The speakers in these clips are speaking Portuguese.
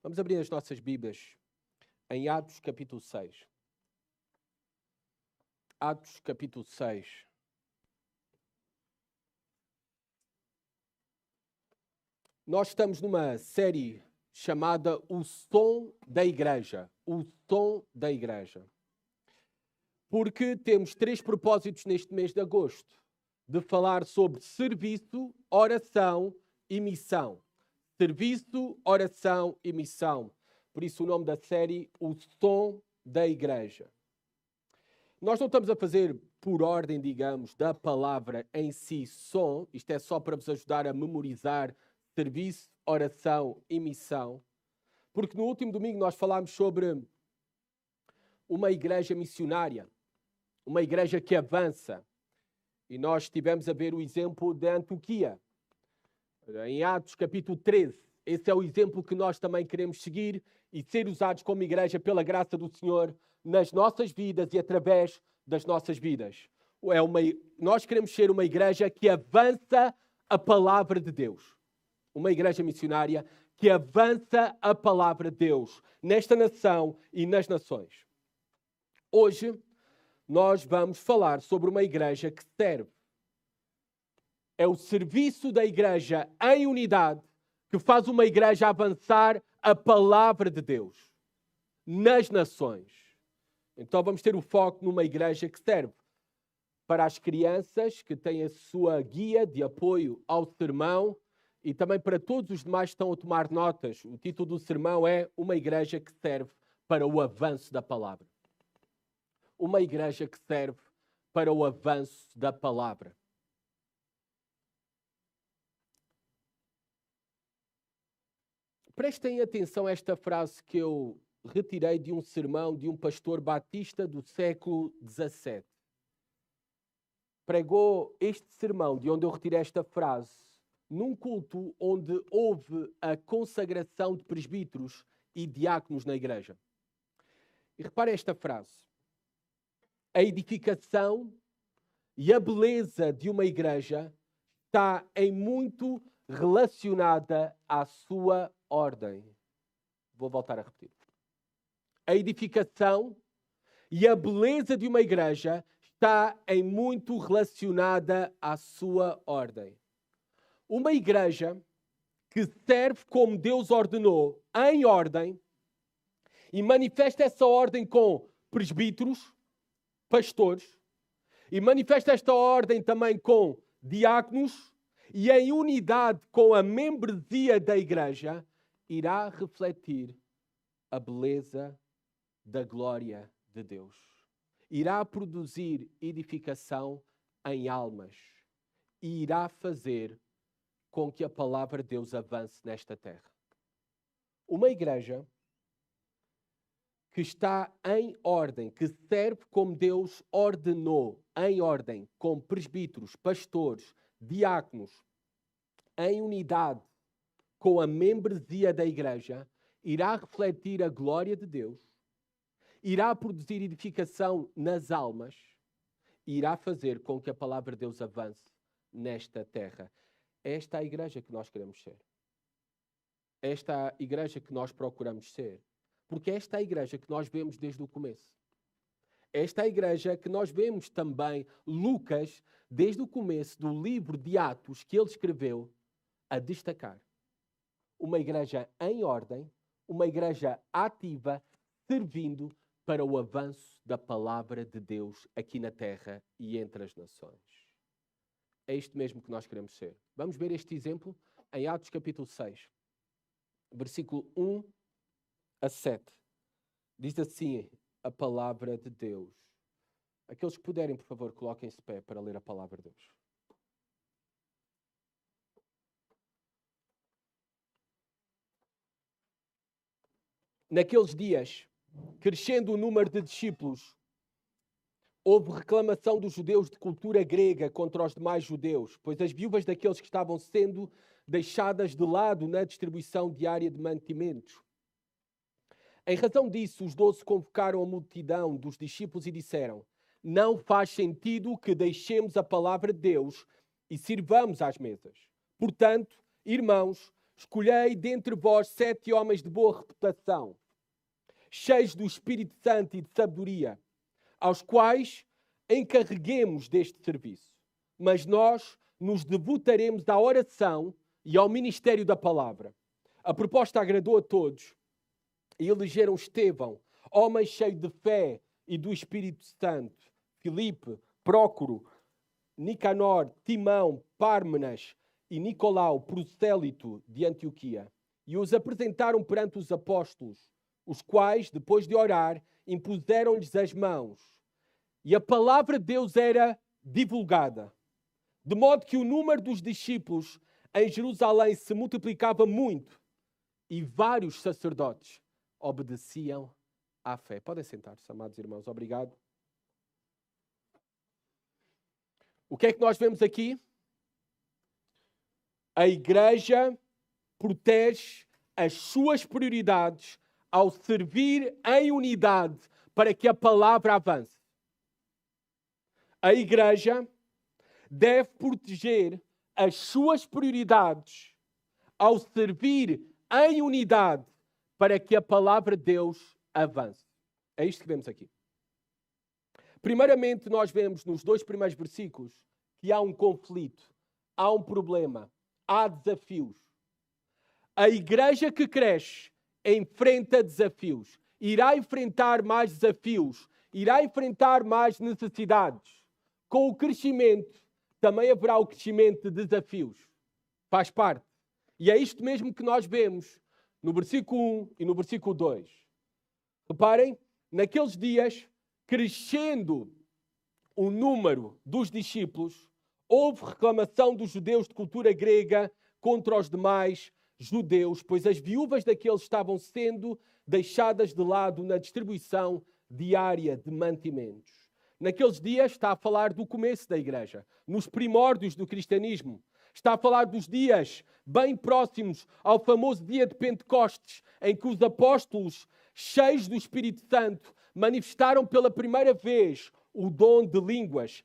Vamos abrir as nossas Bíblias em Atos capítulo 6. Atos capítulo 6. Nós estamos numa série chamada O Som da Igreja. O Som da Igreja. Porque temos 3 propósitos neste mês de agosto. De falar sobre serviço, oração e missão. Serviço, oração e missão. Por isso o nome da série, O Som da Igreja. Nós não estamos a fazer por ordem, digamos, da palavra em si, som. Isto é só para vos ajudar a memorizar serviço, oração e missão. Porque no último domingo nós falámos sobre uma igreja missionária. Uma igreja que avança. E nós estivemos a ver o exemplo da Antioquia. Em Atos capítulo 13. Esse é o exemplo que nós também queremos seguir e ser usados como igreja pela graça do Senhor nas nossas vidas e através das nossas vidas. Nós queremos ser uma igreja que avança a palavra de Deus. Uma igreja missionária que avança a palavra de Deus nesta nação e nas nações. Hoje nós vamos falar sobre uma igreja que serve. É o serviço da igreja em unidade que faz uma igreja avançar a palavra de Deus nas nações. Então vamos ter o foco numa igreja que serve para as crianças, que têm a sua guia de apoio ao sermão, e também para todos os demais que estão a tomar notas. O título do sermão é Uma Igreja que Serve para o Avanço da Palavra. Uma igreja que serve para o avanço da palavra. Prestem atenção a esta frase que eu retirei de um sermão de um pastor batista do século XVII. Pregou este sermão, de onde eu retirei esta frase, num culto onde houve a consagração de presbíteros e diáconos na igreja. E repare esta frase. A edificação e a beleza de uma igreja está em muito relacionada à sua ordem. Vou voltar a repetir. A edificação e a beleza de uma igreja está em muito relacionada à sua ordem. Uma igreja que serve como Deus ordenou, em ordem, e manifesta essa ordem com presbíteros, pastores, e manifesta esta ordem também com diáconos, e em unidade com a membresia da igreja, irá refletir a beleza da glória de Deus. Irá produzir edificação em almas e irá fazer com que a palavra de Deus avance nesta terra. Uma igreja que está em ordem, que serve como Deus ordenou, em ordem, com presbíteros, pastores, diáconos, em unidade com a membresia da igreja, irá refletir a glória de Deus, irá produzir edificação nas almas e irá fazer com que a palavra de Deus avance nesta terra. Esta é a igreja que nós queremos ser. Esta é a igreja que nós procuramos ser. Porque esta é a igreja que nós vemos desde o começo. Esta é a igreja que nós vemos também Lucas, desde o começo do livro de Atos que ele escreveu, a destacar. Uma igreja em ordem, uma igreja ativa, servindo para o avanço da palavra de Deus aqui na terra e entre as nações. É isto mesmo que nós queremos ser. Vamos ver este exemplo em Atos capítulo 6, versículo 1 a 7. Diz assim a palavra de Deus. Aqueles que puderem, por favor, coloquem-se de pé para ler a palavra de Deus. Naqueles dias, crescendo o número de discípulos, houve reclamação dos judeus de cultura grega contra os demais judeus, pois as viúvas daqueles que estavam sendo deixadas de lado na distribuição diária de mantimentos. Em razão disso, os 12 convocaram a multidão dos discípulos e disseram: não faz sentido que deixemos a palavra de Deus e sirvamos às mesas. Portanto, irmãos, escolhei dentre vós 7 homens de boa reputação, cheios do Espírito Santo e de sabedoria, aos quais encarreguemos deste serviço. Mas nós nos devotaremos à oração e ao ministério da palavra. A proposta agradou a todos e elegeram Estevão, homem cheio de fé e do Espírito Santo, Filipe, Prócoro, Nicanor, Timão, Pármenas e Nicolau, prosélito de Antioquia. E os apresentaram perante os apóstolos, os quais, depois de orar, impuseram-lhes as mãos. E a palavra de Deus era divulgada, de modo que o número dos discípulos em Jerusalém se multiplicava muito e vários sacerdotes obedeciam à fé. Podem sentar-se, amados irmãos. Obrigado. O que é que nós vemos aqui? A igreja protege as suas prioridades ao servir em unidade para que a palavra avance. A igreja deve proteger as suas prioridades ao servir em unidade para que a palavra de Deus avance. É isto que vemos aqui. Primeiramente, nós vemos nos 2 primeiros versículos que há um conflito, há um problema, há desafios. A igreja que cresce enfrenta desafios, irá enfrentar mais desafios, irá enfrentar mais necessidades. Com o crescimento, também haverá o crescimento de desafios. Faz parte. E é isto mesmo que nós vemos no versículo 1 e no versículo 2. Reparem, naqueles dias, crescendo o número dos discípulos, houve reclamação dos judeus de cultura grega contra os demais judeus, pois as viúvas daqueles estavam sendo deixadas de lado na distribuição diária de mantimentos. Naqueles dias está a falar do começo da igreja, nos primórdios do cristianismo. Está a falar dos dias bem próximos ao famoso dia de Pentecostes, em que os apóstolos, cheios do Espírito Santo, manifestaram pela primeira vez o dom de línguas,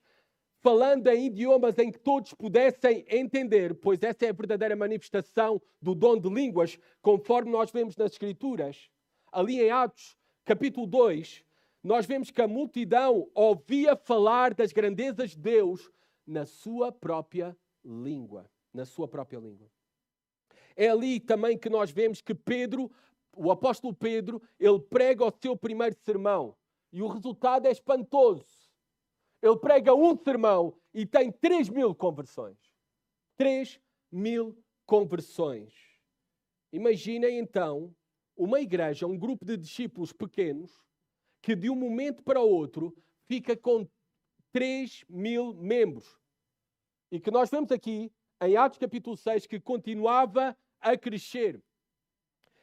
falando em idiomas em que todos pudessem entender, pois essa é a verdadeira manifestação do dom de línguas, conforme nós vemos nas Escrituras. Ali em Atos, capítulo 2, nós vemos que a multidão ouvia falar das grandezas de Deus na sua própria língua. Na sua própria língua. É ali também que nós vemos que Pedro, o apóstolo Pedro, ele prega o seu primeiro sermão. E o resultado é espantoso. Ele prega um sermão e tem 3.000 conversões. 3.000 conversões. Imaginem então uma igreja, um grupo de discípulos pequenos, que de um momento para o outro fica com 3.000 membros. E que nós vemos aqui, em Atos capítulo 6, que continuava a crescer.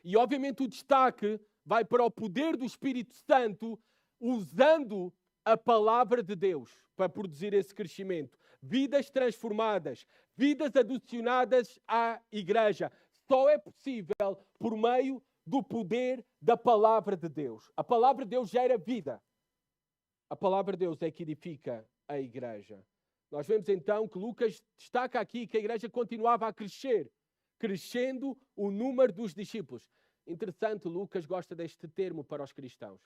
E obviamente o destaque vai para o poder do Espírito Santo, usando a palavra de Deus para produzir esse crescimento. Vidas transformadas, vidas adicionadas à igreja. Só é possível por meio do poder da palavra de Deus. A palavra de Deus gera vida. A palavra de Deus é que edifica a igreja. Nós vemos então que Lucas destaca aqui que a igreja continuava a crescer, crescendo o número dos discípulos. Interessante, Lucas gosta deste termo para os cristãos.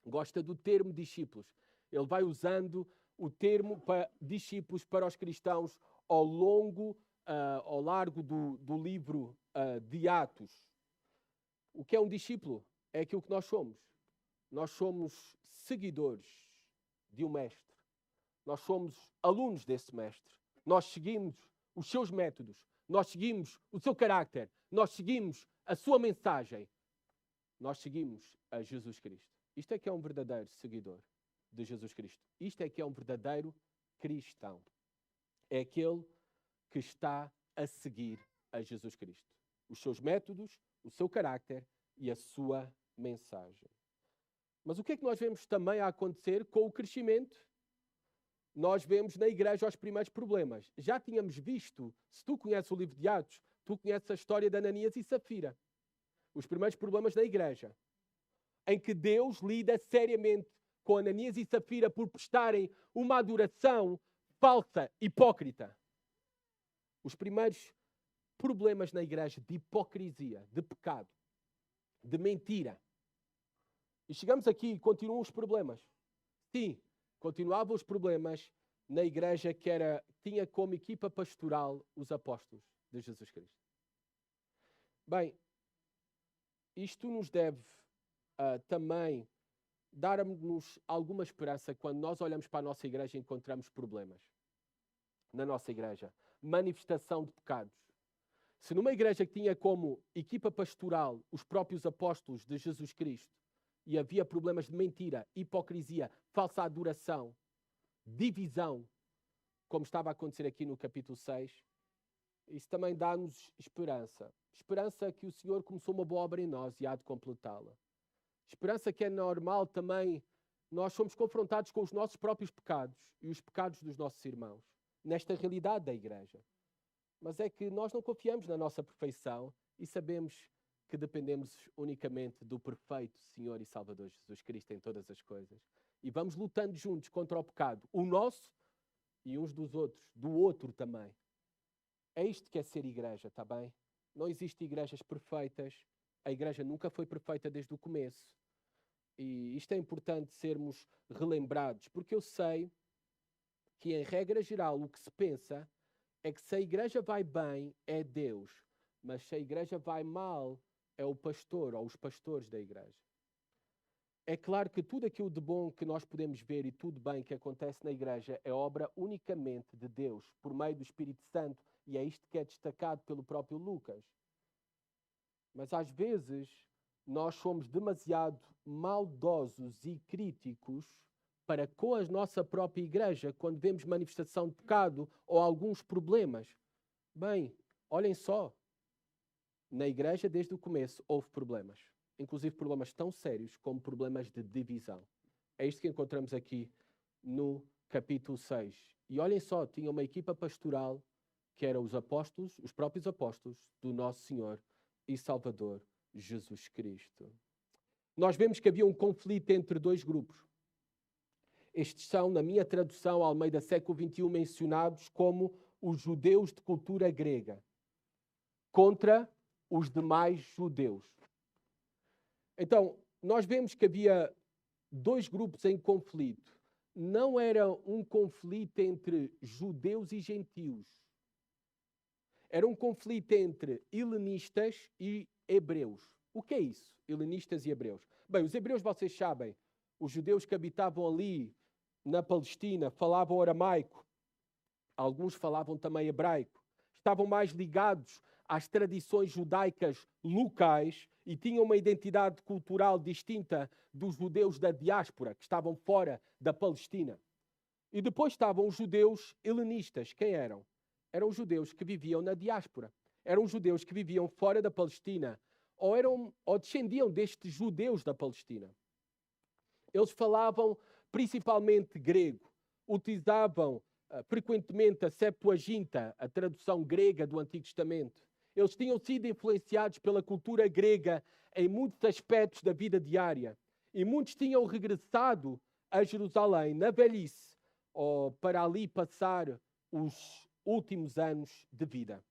Gosta do termo discípulos. Ele vai usando o termo para discípulos para os cristãos ao largo do livro de Atos. O que é um discípulo? É aquilo que nós somos. Nós somos seguidores de um mestre. Nós somos alunos desse mestre. Nós seguimos os seus métodos. Nós seguimos o seu caráter. Nós seguimos a sua mensagem. Nós seguimos a Jesus Cristo. Isto é que é um verdadeiro seguidor de Jesus Cristo. Isto é que é um verdadeiro cristão. É aquele que está a seguir a Jesus Cristo. Os seus métodos, o seu caráter e a sua mensagem. Mas o que é que nós vemos também a acontecer com o crescimento? Nós vemos na igreja os primeiros problemas. Já tínhamos visto, se tu conheces o livro de Atos, tu conheces a história de Ananias e Safira. Os primeiros problemas na igreja. Em que Deus lida seriamente com Ananias e Safira por prestarem uma adoração falsa, hipócrita. Os primeiros problemas na igreja de hipocrisia, de pecado, de mentira. E chegamos aqui e continuam os problemas. Sim, continuavam os problemas na igreja que tinha como equipa pastoral os apóstolos de Jesus Cristo. Bem, isto nos deve também dar-nos alguma esperança quando nós olhamos para a nossa igreja e encontramos problemas na nossa igreja. Manifestação de pecados. Se numa igreja que tinha como equipa pastoral os próprios apóstolos de Jesus Cristo e havia problemas de mentira, hipocrisia, falsa adoração, divisão, como estava a acontecer aqui no capítulo 6, isso também dá-nos esperança. Esperança que o Senhor começou uma boa obra em nós e há de completá-la. Esperança que é normal também nós somos confrontados com os nossos próprios pecados e os pecados dos nossos irmãos, nesta realidade da igreja. Mas é que nós não confiamos na nossa perfeição e sabemos que dependemos unicamente do perfeito Senhor e Salvador Jesus Cristo em todas as coisas. E vamos lutando juntos contra o pecado, o nosso e uns dos outros, do outro também. É isto que é ser igreja, está bem? Não existem igrejas perfeitas. A igreja nunca foi perfeita desde o começo. E isto é importante sermos relembrados, porque eu sei que, em regra geral, o que se pensa é que se a igreja vai bem, é Deus. Mas se a igreja vai mal, é o pastor ou os pastores da igreja. É claro que tudo aquilo de bom que nós podemos ver e tudo bem que acontece na igreja é obra unicamente de Deus, por meio do Espírito Santo, e é isto que é destacado pelo próprio Lucas. Mas às vezes nós somos demasiado maldosos e críticos para com a nossa própria igreja quando vemos manifestação de pecado ou alguns problemas. Bem, olhem só, na igreja desde o começo houve problemas. Inclusive problemas tão sérios como problemas de divisão. É isto que encontramos aqui no capítulo 6. E olhem só, tinha uma equipa pastoral que eram os apóstolos, os próprios apóstolos do nosso Senhor e Salvador Jesus Cristo. Nós vemos que havia um conflito entre dois grupos. Estes são, na minha tradução, Almeida século XXI, mencionados como os judeus de cultura grega contra os demais judeus. Então, nós vemos que havia dois grupos em conflito. Não era um conflito entre judeus e gentios. Era um conflito entre helenistas e hebreus. O que é isso, helenistas e hebreus? Bem, os hebreus, vocês sabem, os judeus que habitavam ali na Palestina falavam aramaico. Alguns falavam também hebraico. Estavam mais ligados às tradições judaicas locais e tinham uma identidade cultural distinta dos judeus da diáspora, que estavam fora da Palestina. E depois estavam os judeus helenistas. Quem eram? Eram os judeus que viviam na diáspora. Eram judeus que viviam fora da Palestina ou descendiam destes judeus da Palestina. Eles falavam principalmente grego, utilizavam frequentemente a Septuaginta, a tradução grega do Antigo Testamento. Eles tinham sido influenciados pela cultura grega em muitos aspectos da vida diária. E muitos tinham regressado a Jerusalém na velhice, ou para ali passar os últimos anos de vida.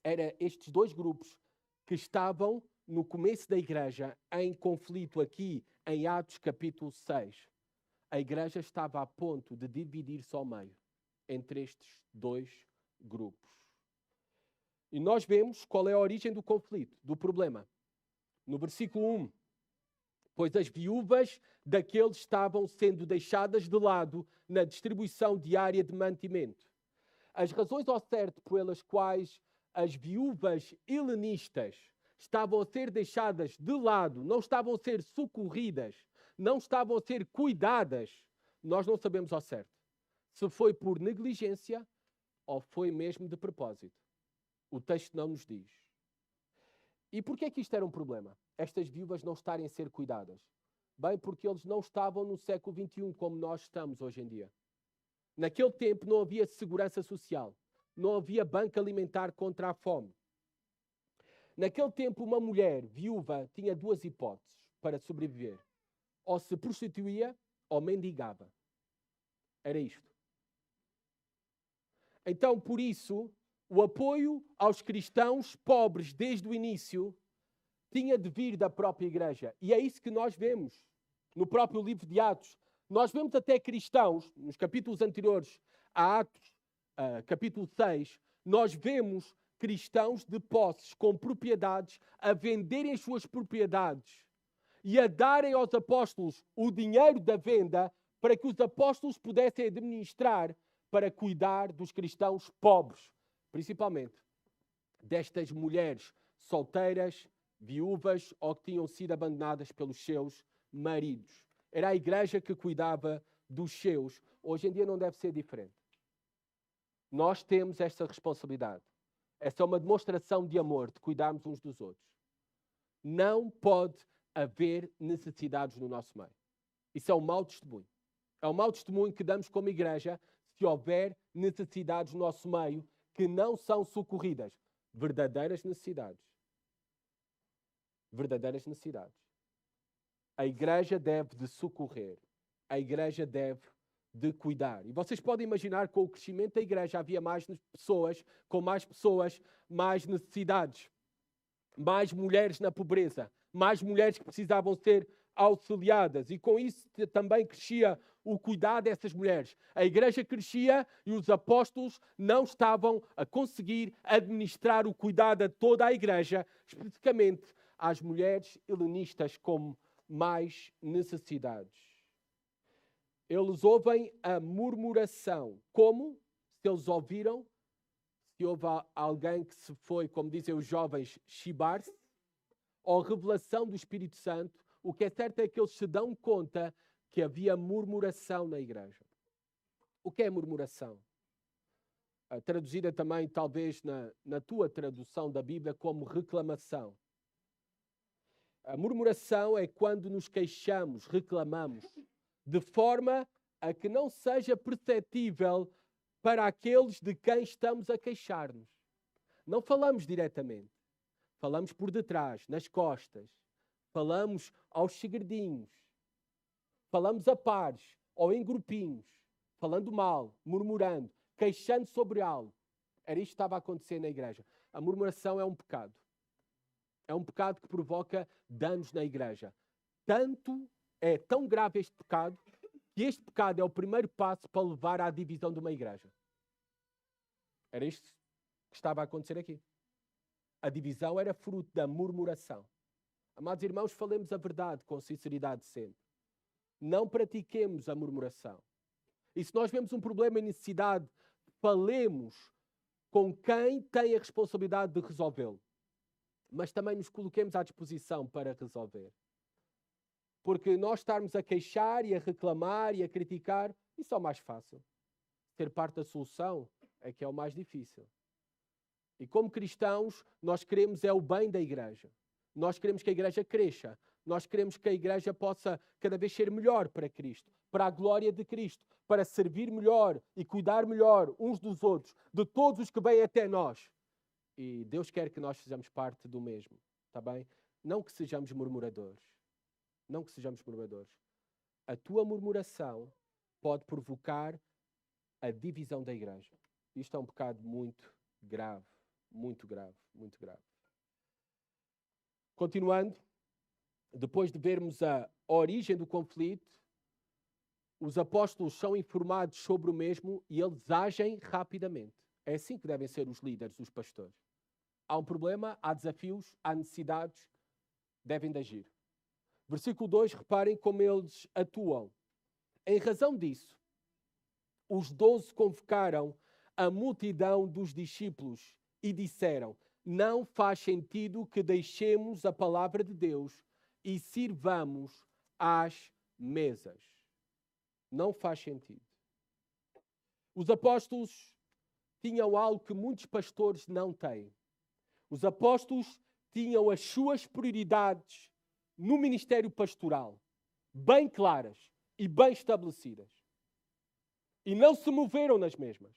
Eram estes dois grupos que estavam no começo da igreja em conflito aqui em Atos capítulo 6. A igreja estava a ponto de dividir-se ao meio entre estes dois grupos. E nós vemos qual é a origem do conflito, do problema. No versículo 1, pois as viúvas daqueles estavam sendo deixadas de lado na distribuição diária de mantimento. As razões ao certo pelas quais as viúvas helenistas estavam a ser deixadas de lado, não estavam a ser socorridas, não estavam a ser cuidadas, nós não sabemos ao certo. Se foi por negligência ou foi mesmo de propósito. O texto não nos diz. E porquê é que isto era um problema? Estas viúvas não estarem a ser cuidadas? Bem, porque eles não estavam no século XXI como nós estamos hoje em dia. Naquele tempo não havia segurança social. Não havia banco alimentar contra a fome. Naquele tempo uma mulher viúva tinha duas hipóteses para sobreviver. Ou se prostituía ou mendigava. Era isto. Então, por isso, o apoio aos cristãos pobres desde o início tinha de vir da própria igreja. E é isso que nós vemos no próprio livro de Atos. Nós vemos até cristãos, nos capítulos anteriores a Atos, capítulo 6, nós vemos cristãos de posses com propriedades a venderem as suas propriedades e a darem aos apóstolos o dinheiro da venda para que os apóstolos pudessem administrar para cuidar dos cristãos pobres, principalmente destas mulheres solteiras, viúvas ou que tinham sido abandonadas pelos seus maridos. Era a igreja que cuidava dos seus. Hoje em dia não deve ser diferente. Nós temos esta responsabilidade. Essa é uma demonstração de amor, de cuidarmos uns dos outros. Não pode haver necessidades no nosso meio. Isso é um mau testemunho. É um mau testemunho que damos como igreja se houver necessidades no nosso meio que não são socorridas. Verdadeiras necessidades. Verdadeiras necessidades. A igreja deve de socorrer. A igreja deve de cuidar. E vocês podem imaginar que com o crescimento da igreja havia mais pessoas, mais necessidades. Mais mulheres na pobreza. Mais mulheres que precisavam ser auxiliadas. E com isso também crescia o cuidado dessas mulheres. A igreja crescia e os apóstolos não estavam a conseguir administrar o cuidado a toda a igreja, especificamente às mulheres helenistas com mais necessidades. Eles ouvem a murmuração. Como? Se eles ouviram, se houve alguém que se foi, como dizem os jovens, chibar-se, ou revelação do Espírito Santo, o que é certo é que eles se dão conta que havia murmuração na igreja. O que é murmuração? Traduzida também, talvez, na tua tradução da Bíblia, como reclamação. A murmuração é quando nos queixamos, reclamamos, de forma a que não seja perceptível para aqueles de quem estamos a queixar-nos. Não falamos diretamente. Falamos por detrás, nas costas. Falamos aos segredinhos. Falamos a pares ou em grupinhos. Falando mal, murmurando, queixando sobre algo. Era isto que estava a acontecer na igreja. A murmuração é um pecado. É um pecado que provoca danos na igreja. É tão grave este pecado, que este pecado é o primeiro passo para levar à divisão de uma igreja. Era isto que estava a acontecer aqui. A divisão era fruto da murmuração. Amados irmãos, falemos a verdade com sinceridade sempre. Não pratiquemos a murmuração. E se nós vemos um problema e necessidade, falemos com quem tem a responsabilidade de resolvê-lo. Mas também nos coloquemos à disposição para resolver. Porque nós estarmos a queixar e a reclamar e a criticar, isso é o mais fácil. Ser parte da solução é que é o mais difícil. E como cristãos, nós queremos é o bem da igreja. Nós queremos que a igreja cresça. Nós queremos que a igreja possa cada vez ser melhor para Cristo, para a glória de Cristo, para servir melhor e cuidar melhor uns dos outros, de todos os que vêm até nós. E Deus quer que nós sejamos parte do mesmo, está bem? Não que sejamos murmuradores. Não que sejamos murmuradores. A tua murmuração pode provocar a divisão da igreja. Isto é um pecado muito grave, muito grave, muito grave. Continuando, depois de vermos a origem do conflito, os apóstolos são informados sobre o mesmo e eles agem rapidamente. É assim que devem ser os líderes, os pastores. Há um problema, há desafios, há necessidades, devem de agir. Versículo 2, reparem como eles atuam. Em razão disso, os 12 convocaram a multidão dos discípulos e disseram: não faz sentido que deixemos a palavra de Deus e sirvamos às mesas. Não faz sentido. Os apóstolos tinham algo que muitos pastores não têm. Os apóstolos tinham as suas prioridades no ministério pastoral bem claras e bem estabelecidas. E não se moveram nas mesmas.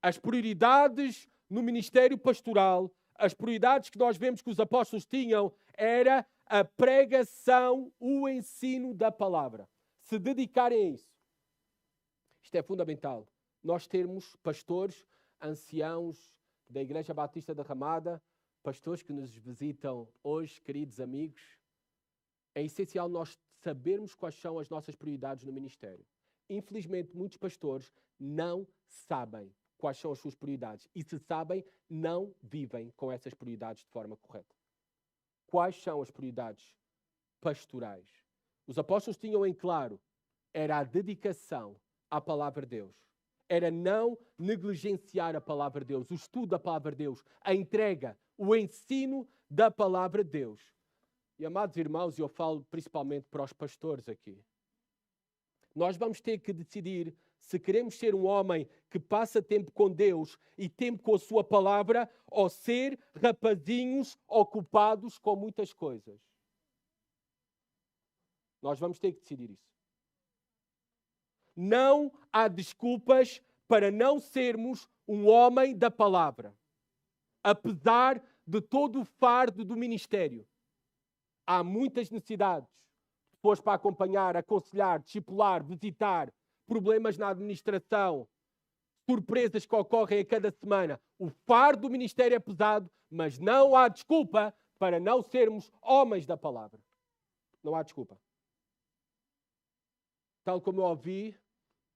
As prioridades no ministério pastoral, as prioridades que nós vemos que os apóstolos tinham, era a pregação, o ensino da palavra. Se dedicarem a isso. Isto é fundamental. Nós termos pastores anciãos da Igreja Batista da Ramada, pastores que nos visitam hoje, queridos amigos, é essencial nós sabermos quais são as nossas prioridades no ministério. Infelizmente, muitos pastores não sabem quais são as suas prioridades. E se sabem, não vivem com essas prioridades de forma correta. Quais são as prioridades pastorais? Os apóstolos tinham em claro, era a dedicação à palavra de Deus. Era não negligenciar a palavra de Deus, o estudo da palavra de Deus, a entrega, o ensino da palavra de Deus. E, amados irmãos, eu falo principalmente para os pastores aqui. Nós vamos ter que decidir se queremos ser um homem que passa tempo com Deus e tempo com a sua palavra, ou ser rapazinhos ocupados com muitas coisas. Nós vamos ter que decidir isso. Não há desculpas para não sermos um homem da palavra. Apesar de todo o fardo do ministério, há muitas necessidades. Depois para acompanhar, aconselhar, discipular, visitar, problemas na administração, surpresas que ocorrem a cada semana. O fardo do ministério é pesado, mas não há desculpa para não sermos homens da palavra. Não há desculpa. Tal como eu ouvi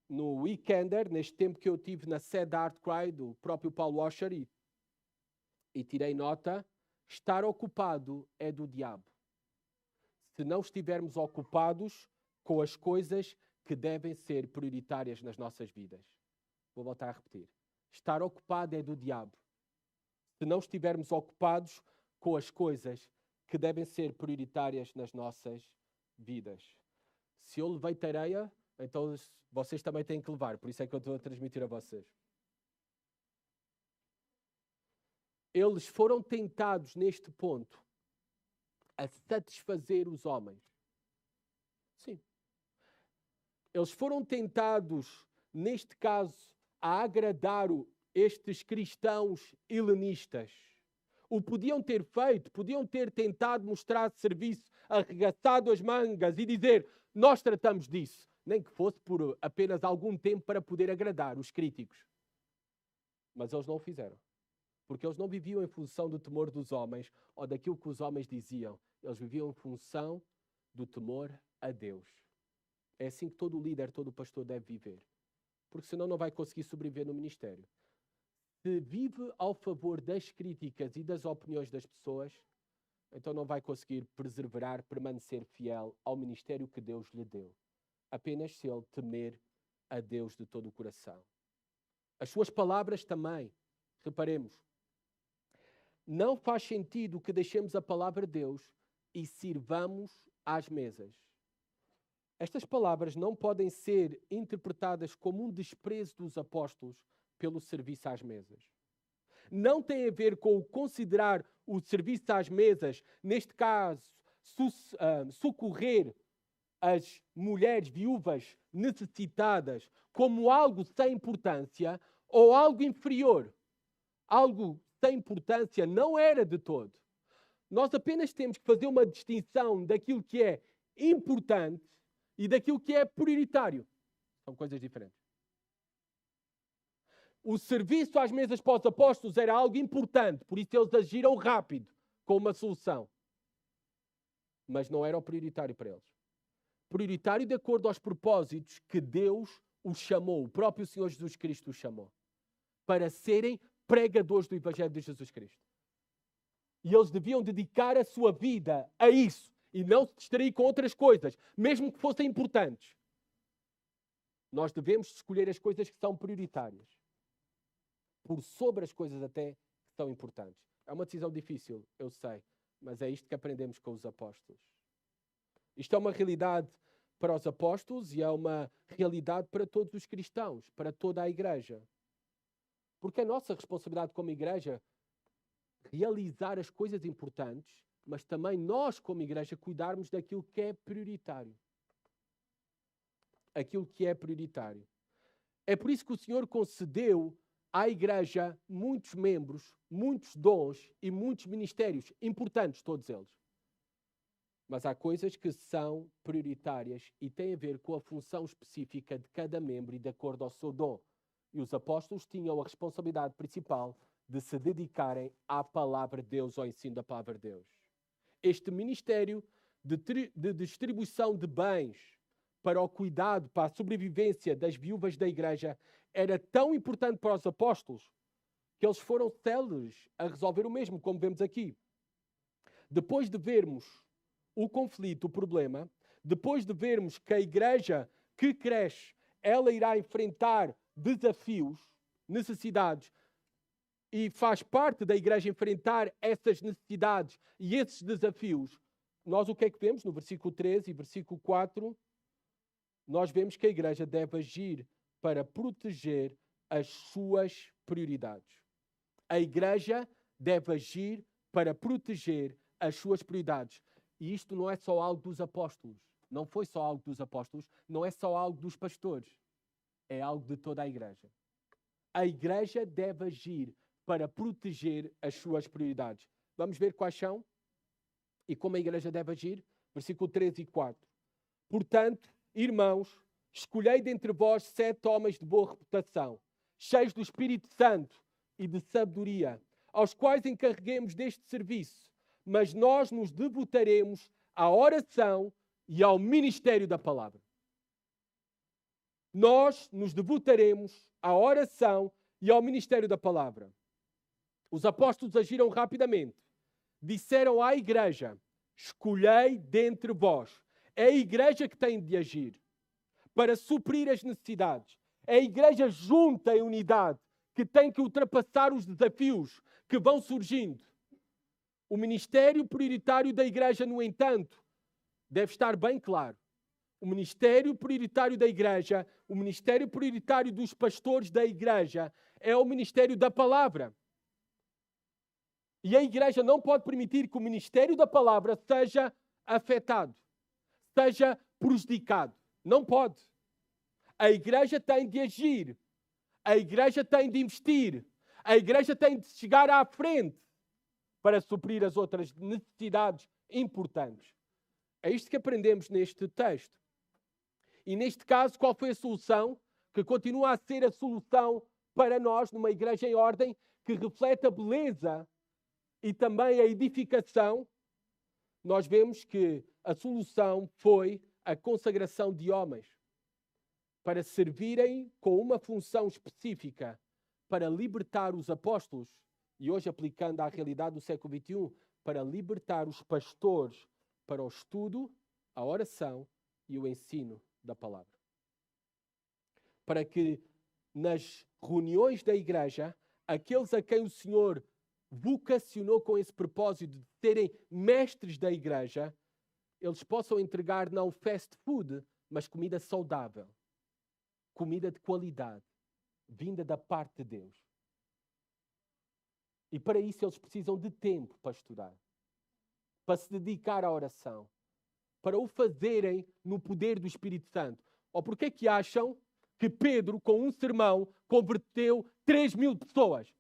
no Weekender, neste tempo que eu tive na sede da Art Cry, do próprio Paul Washer, e tirei nota, estar ocupado é do diabo. Se não estivermos ocupados com as coisas que devem ser prioritárias nas nossas vidas. Vou voltar a repetir. Estar ocupado é do diabo. Se não estivermos ocupados com as coisas que devem ser prioritárias nas nossas vidas. Se eu levei tareia, então vocês também têm que levar. Por isso é que eu estou a transmitir a vocês. Eles foram tentados neste ponto a satisfazer os homens. Sim. Eles foram tentados, neste caso, a agradar estes cristãos helenistas. O podiam ter feito, podiam ter tentado mostrar serviço, arregaçado as mangas e dizer, nós tratamos disso. Nem que fosse por apenas algum tempo para poder agradar os críticos. Mas eles não o fizeram. Porque eles não viviam em função do temor dos homens ou daquilo que os homens diziam. Eles viviam em função do temor a Deus. É assim que todo líder, todo pastor deve viver. Porque senão não vai conseguir sobreviver no ministério. Se vive ao favor das críticas e das opiniões das pessoas, então não vai conseguir perseverar, permanecer fiel ao ministério que Deus lhe deu. Apenas se ele temer a Deus de todo o coração. As suas palavras também, reparemos, não faz sentido que deixemos a palavra de Deus e sirvamos às mesas. Estas palavras não podem ser interpretadas como um desprezo dos apóstolos pelo serviço às mesas. Não tem a ver com o considerar o serviço às mesas, neste caso, socorrer as mulheres viúvas necessitadas como algo sem importância ou algo inferior. Algo sem importância não era de todo. Nós apenas temos que fazer uma distinção daquilo que é importante e daquilo que é prioritário. São coisas diferentes. O serviço às mesas para os apóstolos era algo importante, por isso eles agiram rápido com uma solução. Mas não era o prioritário para eles. Prioritário de acordo aos propósitos que Deus os chamou, o próprio Senhor Jesus Cristo os chamou, para serem pregadores do Evangelho de Jesus Cristo. E eles deviam dedicar a sua vida a isso e não se distrair com outras coisas, mesmo que fossem importantes. Nós devemos escolher as coisas que são prioritárias, por sobre as coisas até que são importantes. É uma decisão difícil, eu sei, mas é isto que aprendemos com os apóstolos. Isto é uma realidade para os apóstolos e é uma realidade para todos os cristãos, para toda a igreja. Porque é nossa responsabilidade como igreja realizar as coisas importantes, mas também nós como igreja cuidarmos daquilo que é prioritário. Aquilo que é prioritário. É por isso que o Senhor concedeu à igreja muitos membros, muitos dons e muitos ministérios, importantes todos eles. Mas há coisas que são prioritárias e têm a ver com a função específica de cada membro e de acordo ao seu dom. E os apóstolos tinham a responsabilidade principal de se dedicarem à palavra de Deus, ao ensino da palavra de Deus. Este ministério de distribuição de bens para o cuidado, para a sobrevivência das viúvas da igreja, era tão importante para os apóstolos que eles foram céleres a resolver o mesmo, como vemos aqui. Depois de vermos o conflito, o problema, depois de vermos que a igreja que cresce, ela irá enfrentar desafios, necessidades, e faz parte da igreja enfrentar essas necessidades e esses desafios, nós o que é que vemos? No versículo 13 e versículo 4, nós vemos que a igreja deve agir para proteger as suas prioridades. A igreja deve agir para proteger as suas prioridades. E isto não é só algo dos apóstolos. Não foi só algo dos apóstolos, não é só algo dos pastores. É algo de toda a igreja. A igreja deve agir para proteger as suas prioridades. Vamos ver quais são e como a igreja deve agir? Versículo 13 e 4. Portanto, irmãos, escolhei dentre vós 7 homens de boa reputação, cheios do Espírito Santo e de sabedoria, aos quais encarreguemos deste serviço, mas nós nos devotaremos à oração e ao ministério da palavra. Nós nos devotaremos à oração e ao ministério da palavra. Os apóstolos agiram rapidamente. Disseram à igreja: escolhei dentre vós. É a igreja que tem de agir para suprir as necessidades. É a igreja junta em unidade que tem que ultrapassar os desafios que vão surgindo. O ministério prioritário da igreja, no entanto, deve estar bem claro. O ministério prioritário da igreja, o ministério prioritário dos pastores da igreja é o ministério da palavra. E a igreja não pode permitir que o ministério da palavra seja afetado, seja prejudicado. Não pode. A igreja tem de agir. A igreja tem de investir. A igreja tem de chegar à frente para suprir as outras necessidades importantes. É isto que aprendemos neste texto. E neste caso, qual foi a solução? Que continua a ser a solução para nós, numa igreja em ordem, que reflete a beleza e também a edificação. Nós vemos que a solução foi a consagração de homens para servirem com uma função específica para libertar os apóstolos, e hoje aplicando à realidade do século XXI, para libertar os pastores para o estudo, a oração e o ensino da palavra. Para que nas reuniões da igreja, aqueles a quem o Senhor vocacionou com esse propósito de serem mestres da igreja, eles possam entregar não fast food, mas comida saudável, comida de qualidade, vinda da parte de Deus. E para isso eles precisam de tempo para estudar, para se dedicar à oração, para o fazerem no poder do Espírito Santo. Ou porque é que acham que Pedro, com um sermão, converteu 3.000 pessoas?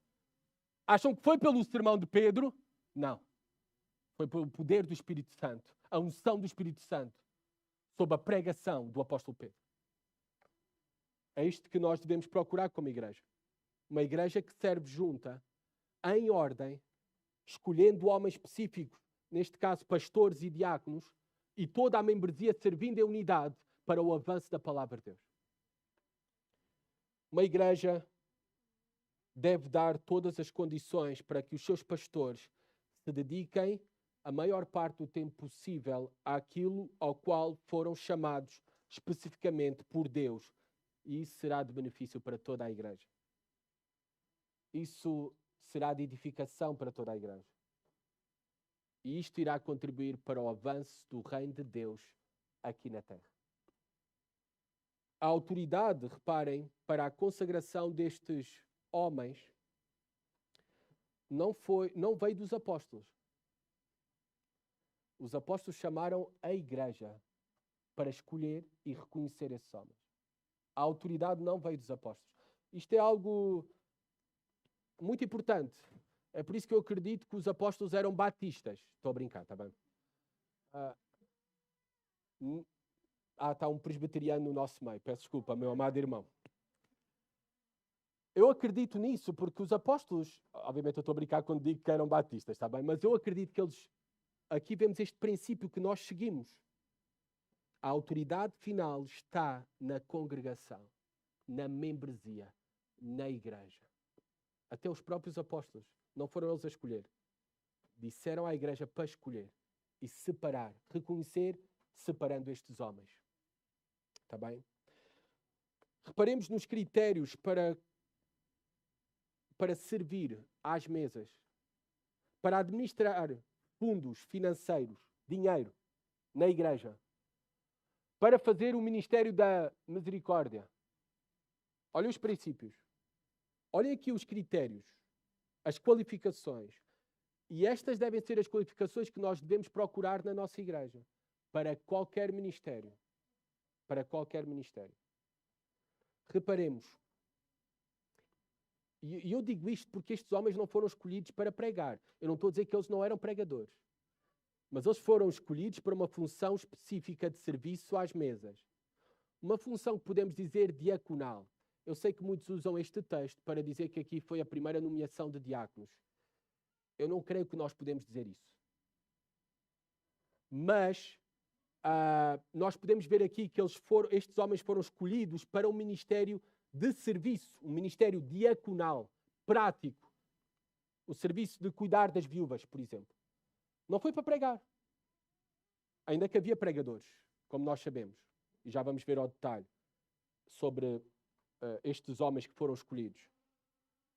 Acham que foi pelo sermão de Pedro? Não. Foi pelo poder do Espírito Santo, a unção do Espírito Santo, sob a pregação do apóstolo Pedro. É isto que nós devemos procurar como igreja. Uma igreja que serve junta, em ordem, escolhendo homens específicos, neste caso pastores e diáconos, e toda a membresia servindo em unidade para o avanço da palavra de Deus. Uma igreja deve dar todas as condições para que os seus pastores se dediquem a maior parte do tempo possível àquilo ao qual foram chamados especificamente por Deus. E isso será de benefício para toda a igreja. Isso será de edificação para toda a igreja. E isto irá contribuir para o avanço do reino de Deus aqui na terra. A autoridade, reparem, para a consagração destes homens não veio dos apóstolos. Os apóstolos chamaram a igreja para escolher e reconhecer esses homens. A autoridade não veio dos apóstolos. Isto é algo muito importante. É por isso que eu acredito que os apóstolos eram batistas. Estou a brincar, está bem? Está um presbiteriano no nosso meio. Peço desculpa, meu amado irmão. Eu acredito nisso porque os apóstolos, obviamente eu estou a brincar quando digo que eram batistas, está bem? Mas eu acredito que eles, aqui vemos este princípio que nós seguimos. A autoridade final está na congregação, na membresia, na igreja. Até os próprios apóstolos, não foram eles a escolher. Disseram à igreja para escolher e separar, reconhecer, separando estes homens. Está bem? Reparemos nos critérios para servir às mesas, para administrar fundos financeiros, dinheiro, na igreja, para fazer o ministério da misericórdia. Olhem os princípios. Olhem aqui os critérios, as qualificações. E estas devem ser as qualificações que nós devemos procurar na nossa igreja, para qualquer ministério. Para qualquer ministério. Reparemos. E eu digo isto porque estes homens não foram escolhidos para pregar. Eu não estou a dizer que eles não eram pregadores. Mas eles foram escolhidos para uma função específica de serviço às mesas. Uma função que podemos dizer diaconal. Eu sei que muitos usam este texto para dizer que aqui foi a primeira nomeação de diáconos. Eu não creio que nós podemos dizer isso. Mas nós podemos ver aqui que estes homens foram escolhidos para um ministério de serviço, um ministério diaconal, prático. O serviço de cuidar das viúvas, por exemplo. Não foi para pregar. Ainda que havia pregadores, como nós sabemos. E já vamos ver ao detalhe sobre estes homens que foram escolhidos.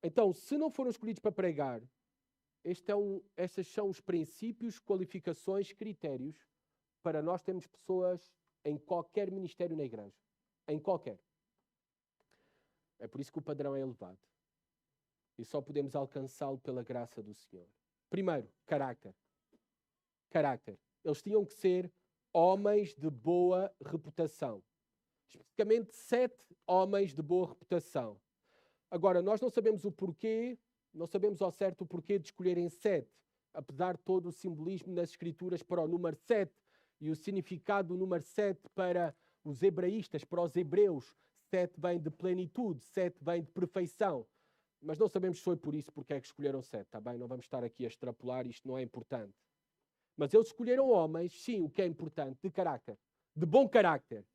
Então, se não foram escolhidos para pregar, estes são os princípios, qualificações, critérios para nós termos pessoas em qualquer ministério na igreja. Em qualquer. É por isso que o padrão é elevado. E só podemos alcançá-lo pela graça do Senhor. Primeiro, caráter. Caráter. Eles tinham que ser homens de boa reputação. Especificamente 7 homens de boa reputação. Agora, nós não sabemos o porquê, não sabemos ao certo o porquê de escolherem 7, apesar de todo o simbolismo nas Escrituras para o número 7 e o significado do número 7 para os hebraístas, para os hebreus. 7 vem de plenitude, 7 vem de perfeição. Mas não sabemos se foi por isso porque é que escolheram 7, está bem? Não vamos estar aqui a extrapolar, isto não é importante. Mas eles escolheram homens, sim, o que é importante, de caráter, de bom caráter,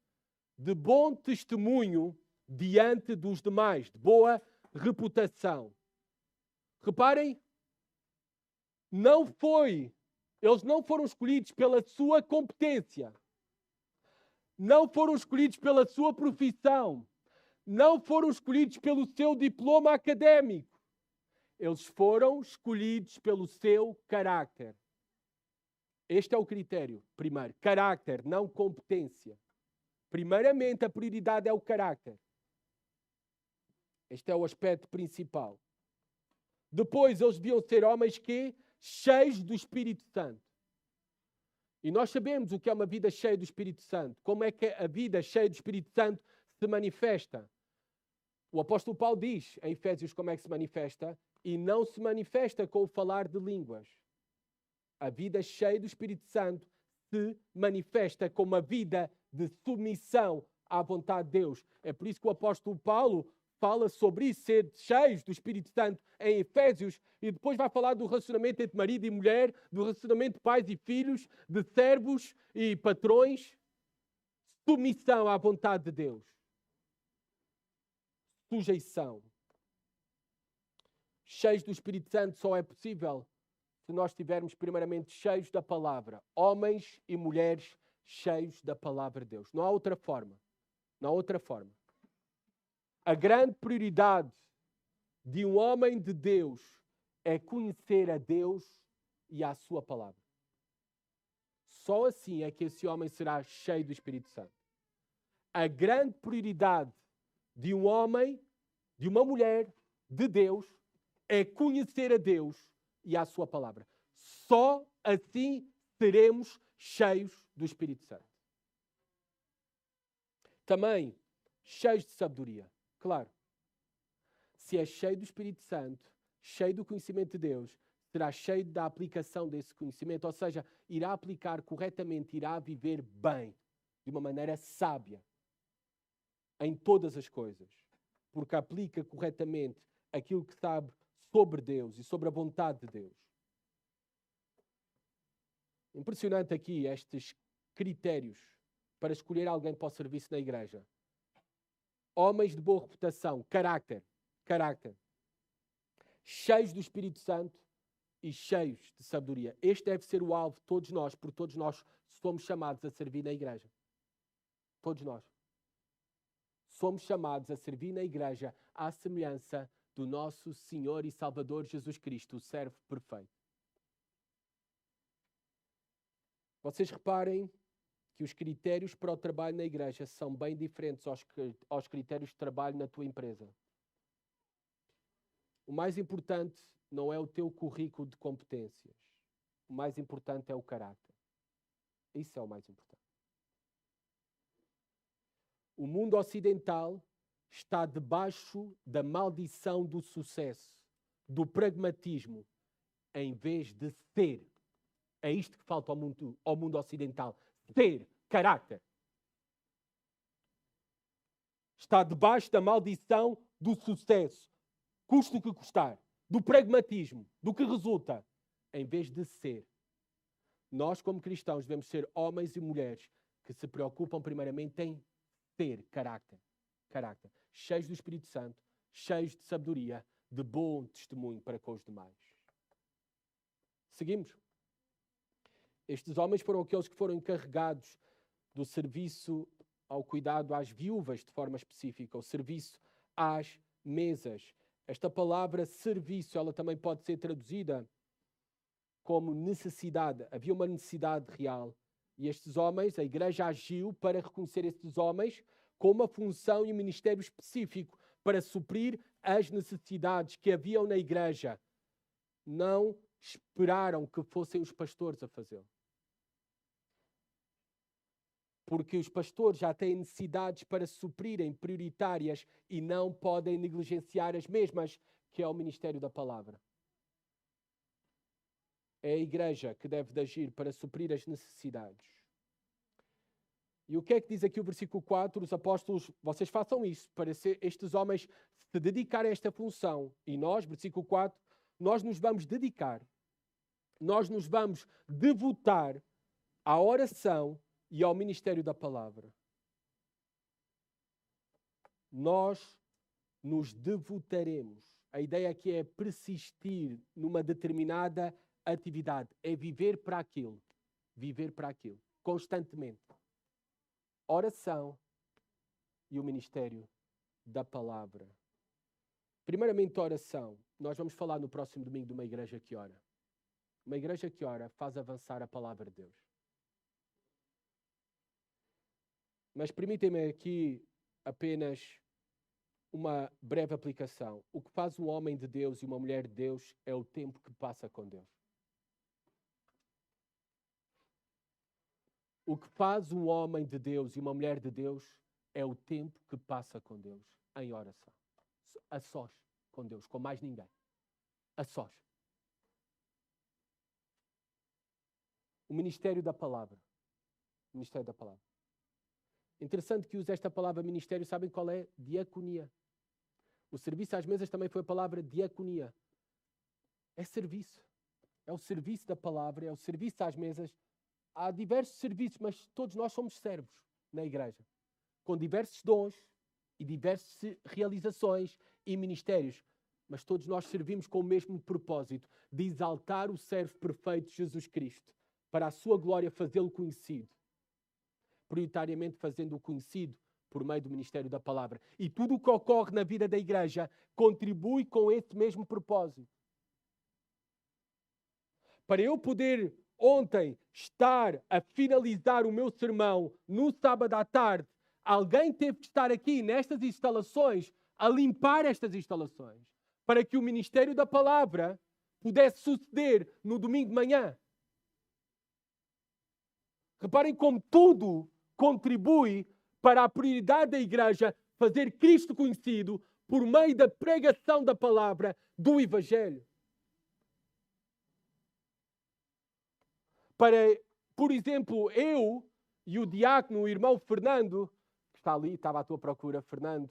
de bom testemunho diante dos demais, de boa reputação. Reparem, eles não foram escolhidos pela sua competência, não foram escolhidos pela sua profissão, não foram escolhidos pelo seu diploma académico. Eles foram escolhidos pelo seu caráter. Este é o critério, primeiro. Caráter, não competência. Primeiramente, a prioridade é o caráter. Este é o aspecto principal. Depois, eles deviam ser homens cheios do Espírito Santo. E nós sabemos o que é uma vida cheia do Espírito Santo. Como é que a vida cheia do Espírito Santo se manifesta? O apóstolo Paulo diz em Efésios como é que se manifesta, e não se manifesta com o falar de línguas. A vida cheia do Espírito Santo se manifesta com uma vida de submissão à vontade de Deus. É por isso que o apóstolo Paulo fala sobre isso, ser cheios do Espírito Santo em Efésios, e depois vai falar do relacionamento entre marido e mulher, do relacionamento de pais e filhos, de servos e patrões. Submissão à vontade de Deus. Sujeição. Cheios do Espírito Santo só é possível se nós estivermos primeiramente cheios da palavra. Homens e mulheres cheios da palavra de Deus. Não há outra forma. Não há outra forma. A grande prioridade de um homem de Deus é conhecer a Deus e a sua palavra. Só assim é que esse homem será cheio do Espírito Santo. A grande prioridade de um homem, de uma mulher de Deus, é conhecer a Deus e a sua palavra. Só assim seremos cheios do Espírito Santo. Também cheios de sabedoria. Claro, se é cheio do Espírito Santo, cheio do conhecimento de Deus, será cheio da aplicação desse conhecimento, ou seja, irá aplicar corretamente, irá viver bem, de uma maneira sábia, em todas as coisas. porque aplica corretamente aquilo que sabe sobre Deus e sobre a vontade de Deus. Impressionante aqui estes critérios para escolher alguém para o serviço na igreja. Homens de boa reputação, caráter, cheios do Espírito Santo e cheios de sabedoria. Este deve ser o alvo de todos nós, porque todos nós somos chamados a servir na igreja. Todos nós. Somos chamados a servir na igreja à semelhança do nosso Senhor e Salvador Jesus Cristo, o servo perfeito. Vocês reparem que os critérios para o trabalho na igreja são bem diferentes aos critérios de trabalho na tua empresa. O mais importante não é o teu currículo de competências. O mais importante é o caráter. Isso é o mais importante. O mundo ocidental está debaixo da maldição do sucesso, do pragmatismo, em vez de ser. É isto que falta ao mundo ocidental. Ser, caráter. Está debaixo da maldição do sucesso, custe o que custar, do pragmatismo, do que resulta, em vez de ser. Nós, como cristãos, devemos ser homens e mulheres que se preocupam primeiramente em ter caráter. Cheios do Espírito Santo, cheios de sabedoria, de bom testemunho para com os demais. Seguimos. Estes homens foram aqueles que foram encarregados do serviço ao cuidado às viúvas, de forma específica, o serviço às mesas. Esta palavra serviço, ela também pode ser traduzida como necessidade. Havia uma necessidade real. E estes homens, a igreja agiu para reconhecer estes homens com uma função e um ministério específico para suprir as necessidades que haviam na igreja. Não esperaram que fossem os pastores a fazê-lo. Porque os pastores já têm necessidades para suprirem prioritárias e não podem negligenciar as mesmas, que é o ministério da palavra. É a igreja que deve de agir para suprir as necessidades. E o que é que diz aqui o versículo 4? Os apóstolos, vocês façam isso, para estes homens se dedicarem a esta função. E nós, versículo 4, nós nos vamos dedicar, nós nos vamos devotar à oração e ao ministério da palavra. Nós nos devotaremos. A ideia aqui é persistir numa determinada atividade. É viver para aquilo. Viver para aquilo. Constantemente. Oração e o ministério da palavra. Primeiramente, oração. Nós vamos falar no próximo domingo de uma igreja que ora. Uma igreja que ora faz avançar a palavra de Deus. Mas permitem-me aqui apenas uma breve aplicação. O que faz um homem de Deus e uma mulher de Deus é o tempo que passa com Deus. O que faz um homem de Deus e uma mulher de Deus é o tempo que passa com Deus em oração. A sós com Deus, com mais ninguém. A sós. O ministério da palavra. O ministério da palavra. Interessante que usa esta palavra ministério, sabem qual é? Diaconia. O serviço às mesas também foi a palavra diaconia. É serviço. É o serviço da palavra, é o serviço às mesas. Há diversos serviços, mas todos nós somos servos na igreja. Com diversos dons e diversas realizações e ministérios. Mas todos nós servimos com o mesmo propósito de exaltar o servo perfeito Jesus Cristo. Para a sua glória fazê-lo conhecido. Prioritariamente fazendo-o conhecido por meio do ministério da palavra. E tudo o que ocorre na vida da igreja contribui com esse mesmo propósito. Para eu poder ontem estar a finalizar o meu sermão no sábado à tarde, alguém teve que estar aqui nestas instalações a limpar estas instalações para que o ministério da palavra pudesse suceder no domingo de manhã. Reparem como tudo contribui para a prioridade da igreja fazer Cristo conhecido por meio da pregação da palavra do Evangelho. Para, por exemplo, eu e o diácono, o irmão Fernando, que está ali, estava à tua procura, Fernando,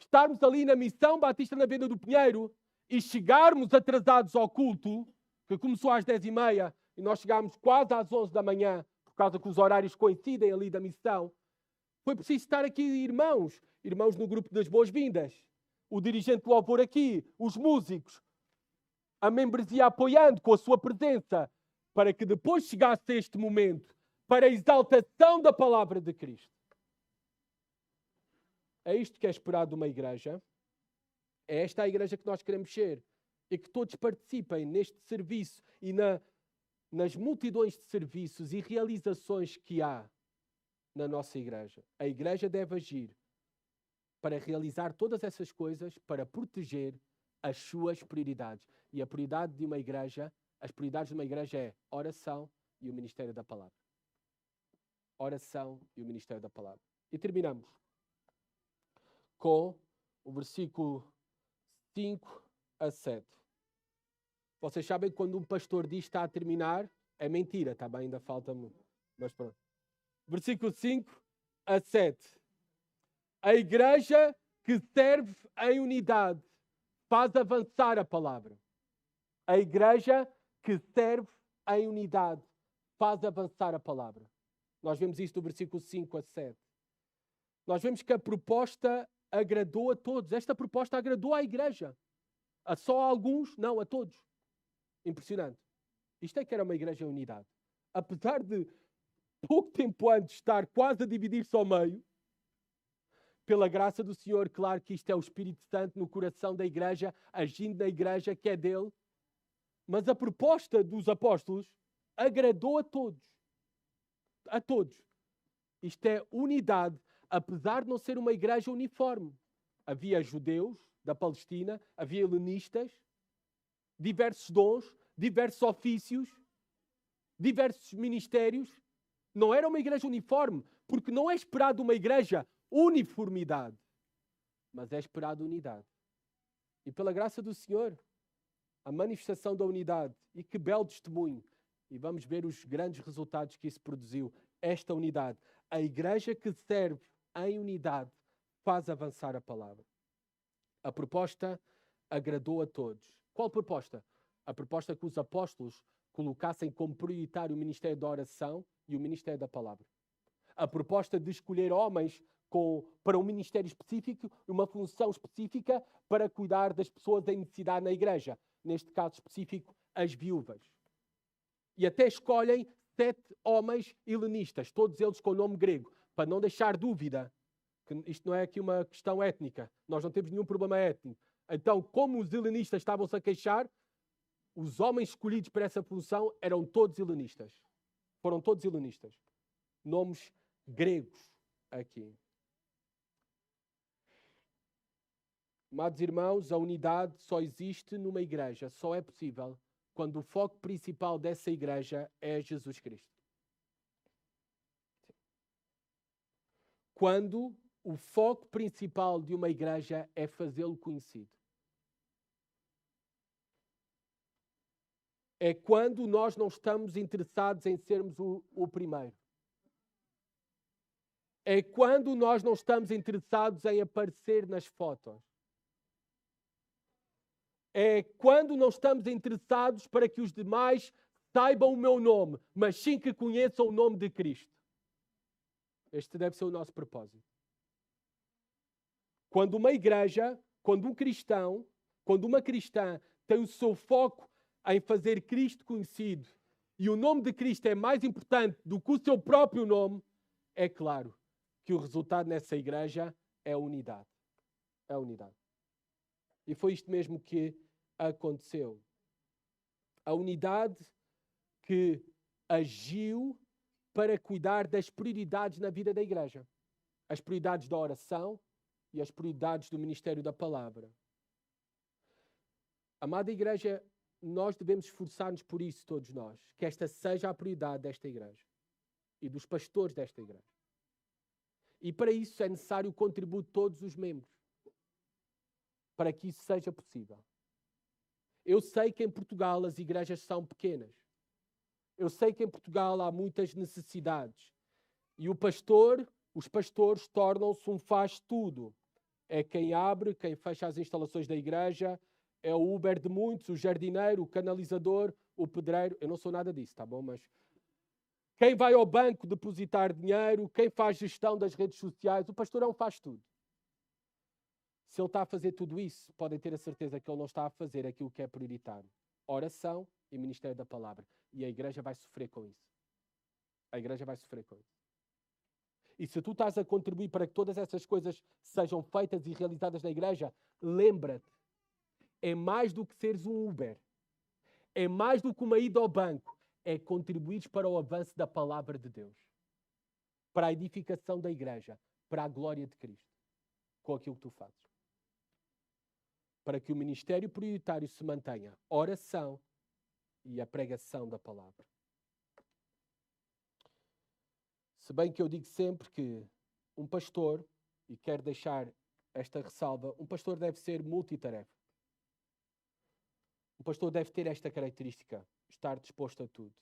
estarmos ali na Missão Batista na Venda do Pinheiro e chegarmos atrasados ao culto, que começou às 10h30 e nós chegámos quase às 11 da manhã, por causa que os horários coincidem ali da missão, foi preciso estar aqui irmãos no grupo das boas-vindas, o dirigente do louvor aqui, os músicos, a membresia apoiando com a sua presença, para que depois chegasse este momento, para a exaltação da palavra de Cristo. É isto que é esperado de uma igreja. É esta a igreja que nós queremos ser. E que todos participem neste serviço e nas multidões de serviços e realizações que há na nossa igreja. A igreja deve agir para realizar todas essas coisas, para proteger as suas prioridades. E a prioridade de uma igreja, as prioridades de uma igreja é oração e o ministério da palavra. Oração e o ministério da palavra. E terminamos com o versículo 5 a 7. Vocês sabem que quando um pastor diz que está a terminar, é mentira, está bem? Ainda falta muito. Mas pronto. Versículo 5 a 7. A igreja que serve em unidade faz avançar a palavra. A igreja que serve em unidade faz avançar a palavra. Nós vemos isto do versículo 5 a 7. Nós vemos que a proposta agradou a todos. Esta proposta agradou à igreja. A só alguns? Não, a todos. Impressionante. Isto é que era uma igreja em unidade. Apesar de pouco tempo antes estar quase a dividir-se ao meio, pela graça do Senhor, claro que isto é o Espírito Santo no coração da igreja, agindo na igreja que é dele. Mas a proposta dos apóstolos agradou a todos. A todos. Isto é unidade, apesar de não ser uma igreja uniforme. Havia judeus da Palestina, havia helenistas, diversos dons, diversos ofícios, diversos ministérios. Não era uma igreja uniforme, porque não é esperado uma igreja uniformidade, mas é esperado unidade. E pela graça do Senhor, a manifestação da unidade, e que belo testemunho, e vamos ver os grandes resultados que isso produziu, esta unidade. A igreja que serve em unidade faz avançar a palavra. A proposta agradou a todos. Qual proposta? A proposta que os apóstolos colocassem como prioritário o ministério da oração e o ministério da palavra. A proposta de escolher homens para um ministério específico, uma função específica para cuidar das pessoas em necessidade na igreja. Neste caso específico, as viúvas. E até escolhem 7 homens helenistas, todos eles com nome grego, para não deixar dúvida que isto não é aqui uma questão étnica. Nós não temos nenhum problema étnico. Então, como os helenistas estavam-se a queixar, os homens escolhidos para essa função eram todos helenistas. Foram todos helenistas. Nomes gregos aqui. Amados irmãos, a unidade só existe numa igreja, só é possível quando o foco principal dessa igreja é Jesus Cristo. Quando o foco principal de uma igreja é fazê-lo conhecido. É quando nós não estamos interessados em sermos o primeiro. É quando nós não estamos interessados em aparecer nas fotos. É quando não estamos interessados para que os demais saibam o meu nome, mas sim que conheçam o nome de Cristo. Este deve ser o nosso propósito. Quando uma igreja, quando um cristão, quando uma cristã tem o seu foco em fazer Cristo conhecido e o nome de Cristo é mais importante do que o seu próprio nome, é claro que o resultado nessa igreja é a unidade. É a unidade. E foi isto mesmo que aconteceu. A unidade que agiu para cuidar das prioridades na vida da igreja. As prioridades da oração e as prioridades do ministério da palavra. Amada igreja, nós devemos esforçar-nos por isso, todos nós. Que esta seja a prioridade desta igreja e dos pastores desta igreja. E para isso é necessário o contributo de todos os membros. Para que isso seja possível. Eu sei que em Portugal as igrejas são pequenas. Eu sei que em Portugal há muitas necessidades. E os pastores tornam-se um faz-tudo. É quem abre, quem fecha as instalações da igreja, é o Uber de muitos, o jardineiro, o canalizador, o pedreiro. Eu não sou nada disso, tá bom? Mas quem vai ao banco depositar dinheiro, quem faz gestão das redes sociais, o pastorão faz tudo. Se ele está a fazer tudo isso, podem ter a certeza que ele não está a fazer aquilo que é prioritário. Oração e ministério da palavra. E a igreja vai sofrer com isso. A igreja vai sofrer com isso. E se tu estás a contribuir para que todas essas coisas sejam feitas e realizadas na igreja, lembra-te, é mais do que seres um Uber. É mais do que uma ida ao banco. É contribuir para o avanço da palavra de Deus. Para a edificação da igreja. Para a glória de Cristo. Com aquilo que tu fazes. Para que o ministério prioritário se mantenha. Oração e a pregação da palavra. Se bem que eu digo sempre que um pastor, e quero deixar esta ressalva, um pastor deve ser multitarefa. Um pastor deve ter esta característica, estar disposto a tudo.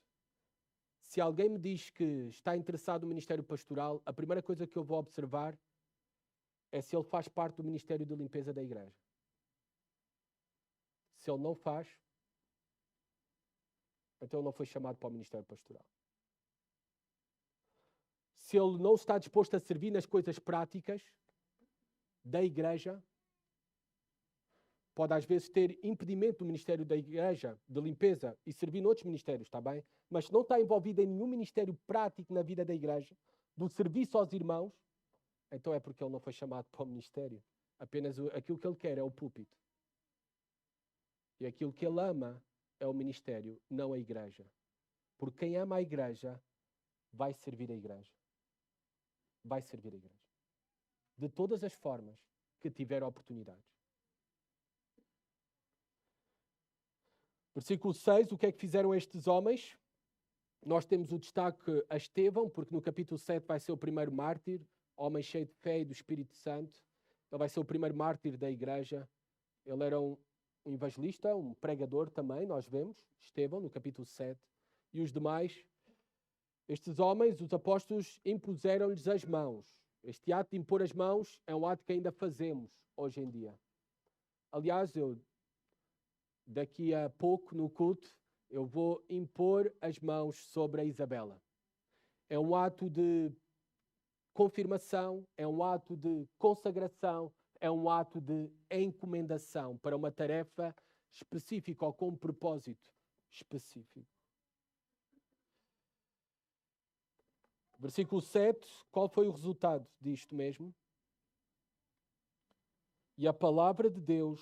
Se alguém me diz que está interessado no ministério pastoral, a primeira coisa que eu vou observar é se ele faz parte do ministério de limpeza da igreja. Se ele não faz, então ele não foi chamado para o ministério pastoral. Se ele não está disposto a servir nas coisas práticas da igreja, pode às vezes ter impedimento do ministério da igreja, de limpeza, e servir noutros ministérios, está bem? Mas se não está envolvido em nenhum ministério prático na vida da igreja, do serviço aos irmãos, então é porque ele não foi chamado para o ministério. Apenas aquilo que ele quer é o púlpito. E aquilo que ele ama é o ministério, não a igreja. Porque quem ama a igreja vai servir a igreja. Vai servir a igreja. De todas as formas que tiver oportunidades. Versículo 6, o que é que fizeram estes homens? Nós temos o destaque a Estevão, porque no capítulo 7 vai ser o primeiro mártir, homem cheio de fé e do Espírito Santo. Ele vai ser o primeiro mártir da igreja. Ele era um evangelista, um pregador também, nós vemos, Estevão, no capítulo 7. E os demais, estes homens, os apóstolos, impuseram-lhes as mãos. Este ato de impor as mãos é um ato que ainda fazemos hoje em dia. Aliás, daqui a pouco, no culto, eu vou impor as mãos sobre a Isabela. É um ato de confirmação, é um ato de consagração, é um ato de encomendação para uma tarefa específica ou com um propósito específico. Versículo 7, qual foi o resultado disto mesmo? E a palavra de Deus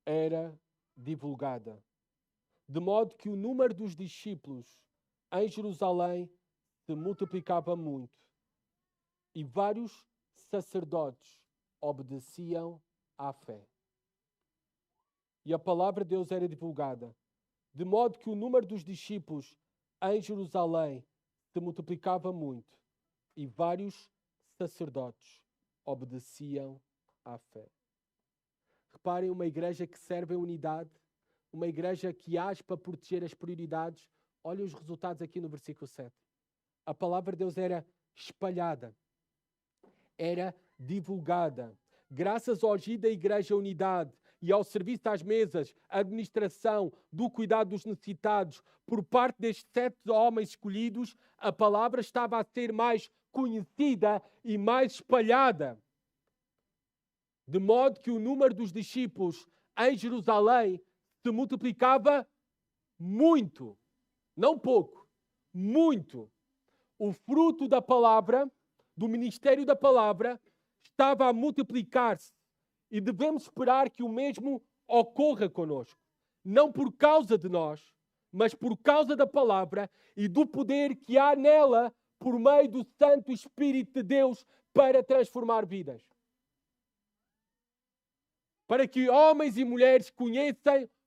era divulgada, de modo que o número dos discípulos em Jerusalém se multiplicava muito, e vários sacerdotes obedeciam à fé. E a palavra de Deus era divulgada, de modo que o número dos discípulos em Jerusalém se multiplicava muito, e vários sacerdotes obedeciam à fé. Reparem, uma igreja que serve em unidade, uma igreja que age para proteger as prioridades. Olhem os resultados aqui no versículo 7. A palavra de Deus era espalhada, era divulgada. Graças ao agir da igreja unidade e ao serviço às mesas, a administração do cuidado dos necessitados, por parte destes 7 homens escolhidos, a palavra estava a ser mais conhecida e mais espalhada. De modo que o número dos discípulos em Jerusalém se multiplicava muito. Não pouco, muito. O fruto da palavra, do ministério da palavra, estava a multiplicar-se. E devemos esperar que o mesmo ocorra conosco. Não por causa de nós, mas por causa da palavra e do poder que há nela por meio do Santo Espírito de Deus para transformar vidas. Para que homens e mulheres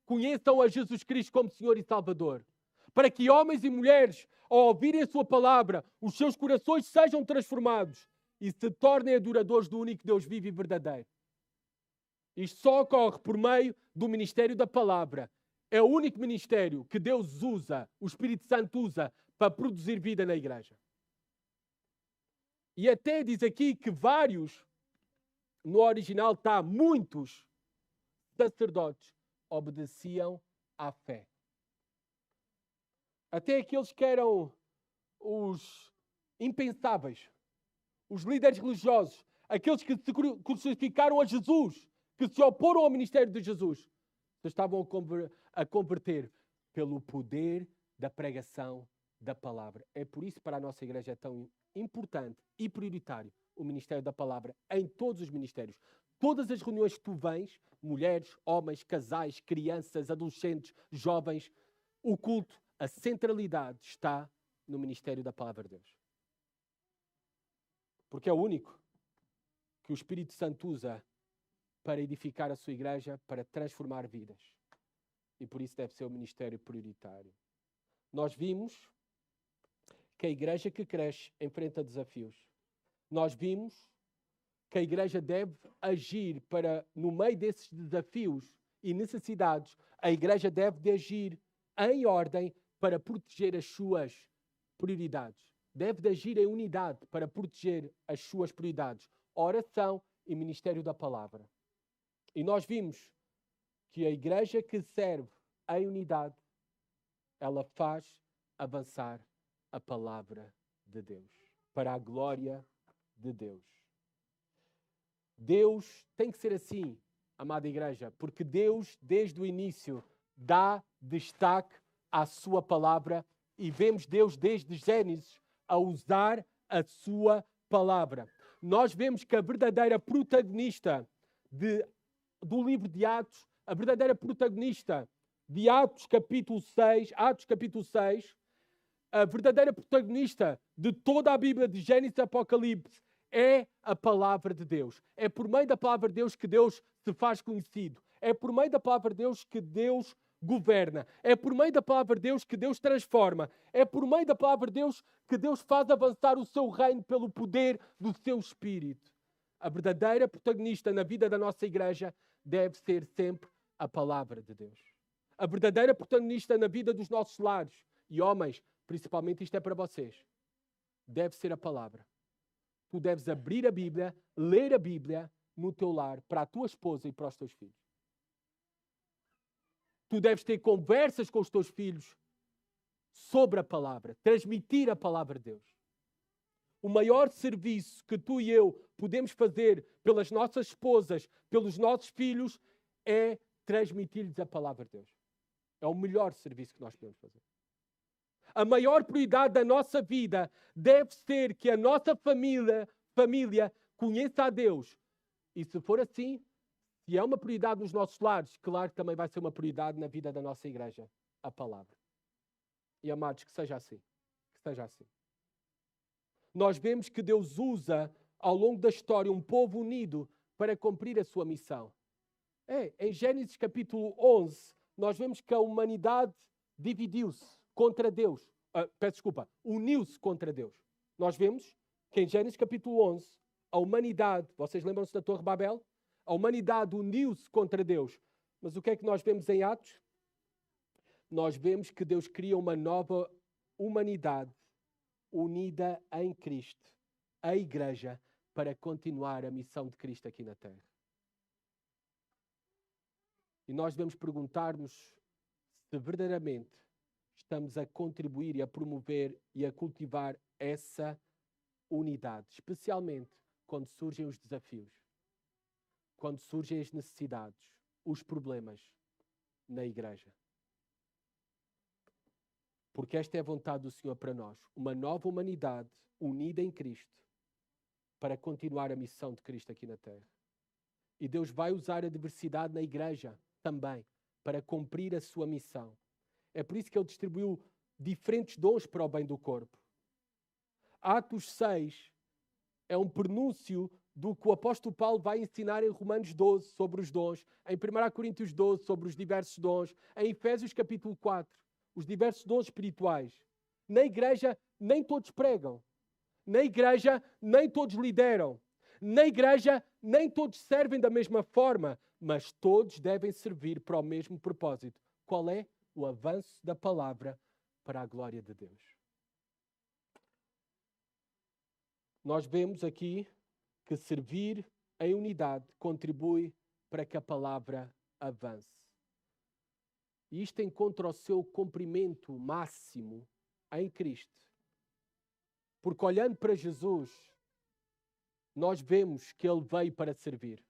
conheçam a Jesus Cristo como Senhor e Salvador. Para que homens e mulheres, ao ouvirem a sua palavra, os seus corações sejam transformados e se tornem adoradores do único Deus vivo e verdadeiro. Isto só ocorre por meio do ministério da palavra. É o único ministério que Deus usa, o Espírito Santo usa, para produzir vida na igreja. E até diz aqui que vários no original está muitos sacerdotes obedeciam à fé. Até aqueles que eram os impensáveis, os líderes religiosos, aqueles que se crucificaram a Jesus, que se oporam ao ministério de Jesus, se estavam a converter pelo poder da pregação da palavra. É por isso que para a nossa igreja é tão importante e prioritário o ministério da palavra em todos os ministérios. Todas as reuniões que tu vens, mulheres, homens, casais, crianças, adolescentes, jovens, o culto, a centralidade está no ministério da palavra de Deus. Porque é o único que o Espírito Santo usa para edificar a sua igreja, para transformar vidas. E por isso deve ser o ministério prioritário. Nós vimos que a igreja que cresce enfrenta desafios. Nós vimos que a igreja deve agir para, no meio desses desafios e necessidades, a igreja deve de agir em ordem para proteger as suas prioridades. Deve de agir em unidade para proteger as suas prioridades. Oração e ministério da palavra. E nós vimos que a igreja que serve em unidade, ela faz avançar a palavra de Deus, para a glória de Deus. Deus tem que ser assim, amada igreja, porque Deus, desde o início, dá destaque à sua palavra e vemos Deus, desde Gênesis, a usar a sua palavra. Nós vemos que a verdadeira protagonista do livro de Atos, a verdadeira protagonista de Atos capítulo 6, a verdadeira protagonista de toda a Bíblia, de Gênesis e Apocalipse, é a palavra de Deus. É por meio da palavra de Deus que Deus se faz conhecido. É por meio da palavra de Deus que Deus governa. É por meio da palavra de Deus que Deus transforma. É por meio da palavra de Deus que Deus faz avançar o seu reino pelo poder do seu Espírito. A verdadeira protagonista na vida da nossa igreja deve ser sempre a palavra de Deus. A verdadeira protagonista na vida dos nossos lares, e homens, principalmente isto é para vocês, deve ser a palavra. Tu deves abrir a Bíblia, ler a Bíblia no teu lar, para a tua esposa e para os teus filhos. Tu deves ter conversas com os teus filhos sobre a palavra, transmitir a palavra de Deus. O maior serviço que tu e eu podemos fazer pelas nossas esposas, pelos nossos filhos, é transmitir-lhes a palavra de Deus. É o melhor serviço que nós podemos fazer. A maior prioridade da nossa vida deve ser que a nossa família conheça a Deus. E se for assim, se é uma prioridade nos nossos lares, claro que também vai ser uma prioridade na vida da nossa igreja, a palavra. E amados, que seja assim. Que seja assim. Nós vemos que Deus usa ao longo da história um povo unido para cumprir a sua missão. Em Gênesis capítulo 11, nós vemos que a humanidade dividiu-se contra Deus. Uniu-se contra Deus. Nós vemos que em Gênesis capítulo 11, a humanidade, vocês lembram-se da Torre Babel? A humanidade uniu-se contra Deus. Mas o que é que nós vemos em Atos? Nós vemos que Deus cria uma nova humanidade unida em Cristo, a igreja, para continuar a missão de Cristo aqui na terra. E nós devemos perguntar-nos se verdadeiramente estamos a contribuir e a promover e a cultivar essa unidade, especialmente quando surgem os desafios, quando surgem as necessidades, os problemas na igreja. Porque esta é a vontade do Senhor para nós, uma nova humanidade unida em Cristo para continuar a missão de Cristo aqui na terra. E Deus vai usar a diversidade na igreja também para cumprir a sua missão. É por isso que Ele distribuiu diferentes dons para o bem do corpo. Atos 6 é um prenúncio do que o apóstolo Paulo vai ensinar em Romanos 12 sobre os dons, em 1 Coríntios 12 sobre os diversos dons, em Efésios capítulo 4, os diversos dons espirituais. Na igreja nem todos pregam. Na igreja nem todos lideram. Na igreja nem todos servem da mesma forma, mas todos devem servir para o mesmo propósito. Qual é? O avanço da palavra para a glória de Deus. Nós vemos aqui que servir em unidade, contribui para que a palavra avance. E isto encontra o seu cumprimento máximo em Cristo. Porque olhando para Jesus, nós vemos que Ele veio para servir.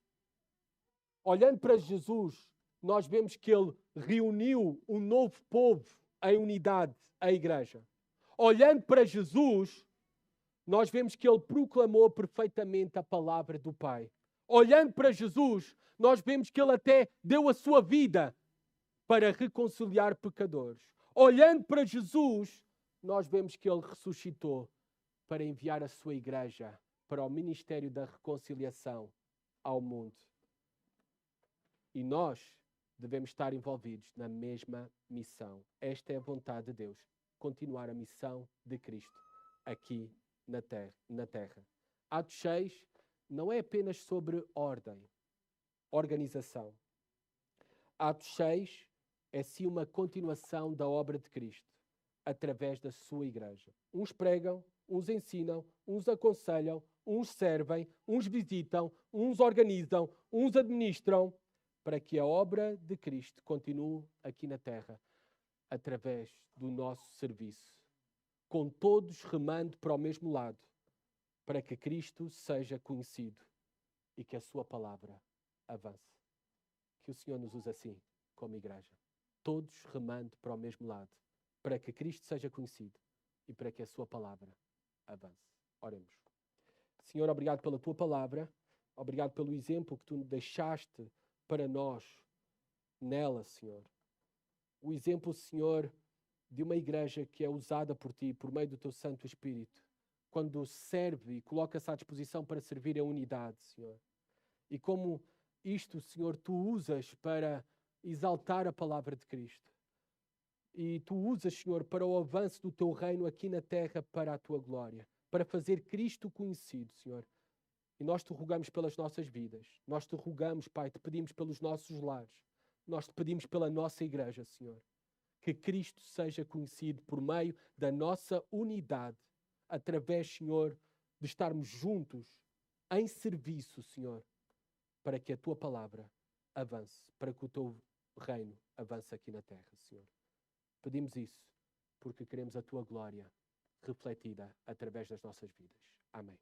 Olhando para Jesus, nós vemos que Ele reuniu um novo povo em unidade, a igreja. Olhando para Jesus, nós vemos que Ele proclamou perfeitamente a palavra do Pai. Olhando para Jesus, nós vemos que Ele até deu a sua vida para reconciliar pecadores. Olhando para Jesus, nós vemos que Ele ressuscitou para enviar a sua igreja para o ministério da reconciliação ao mundo. E nós devemos estar envolvidos na mesma missão. Esta é a vontade de Deus. Continuar a missão de Cristo aqui na terra. Atos 6 não é apenas sobre ordem, organização. Atos 6 é sim uma continuação da obra de Cristo através da sua igreja. Uns pregam, uns ensinam, uns aconselham, uns servem, uns visitam, uns organizam, uns administram, para que a obra de Cristo continue aqui na terra através do nosso serviço, com todos remando para o mesmo lado, para que Cristo seja conhecido e que a sua palavra avance. Que o Senhor nos use assim, como igreja, todos remando para o mesmo lado, para que Cristo seja conhecido e para que a sua palavra avance. Oremos. Senhor, obrigado pela tua palavra, obrigado pelo exemplo que tu deixaste para nós nela, Senhor. O exemplo, Senhor, de uma igreja que é usada por ti, por meio do teu Santo Espírito, quando serve e coloca-se à disposição para servir a unidade, Senhor. E como isto, Senhor, tu usas para exaltar a palavra de Cristo. E tu usas, Senhor, para o avanço do teu reino aqui na terra para a tua glória, para fazer Cristo conhecido, Senhor. E nós te rogamos pelas nossas vidas. Nós te rogamos, Pai, te pedimos pelos nossos lares. Nós te pedimos pela nossa igreja, Senhor. Que Cristo seja conhecido por meio da nossa unidade, através, Senhor, de estarmos juntos em serviço, Senhor, para que a tua palavra avance, para que o teu reino avance aqui na terra, Senhor. Pedimos isso porque queremos a tua glória refletida através das nossas vidas. Amém.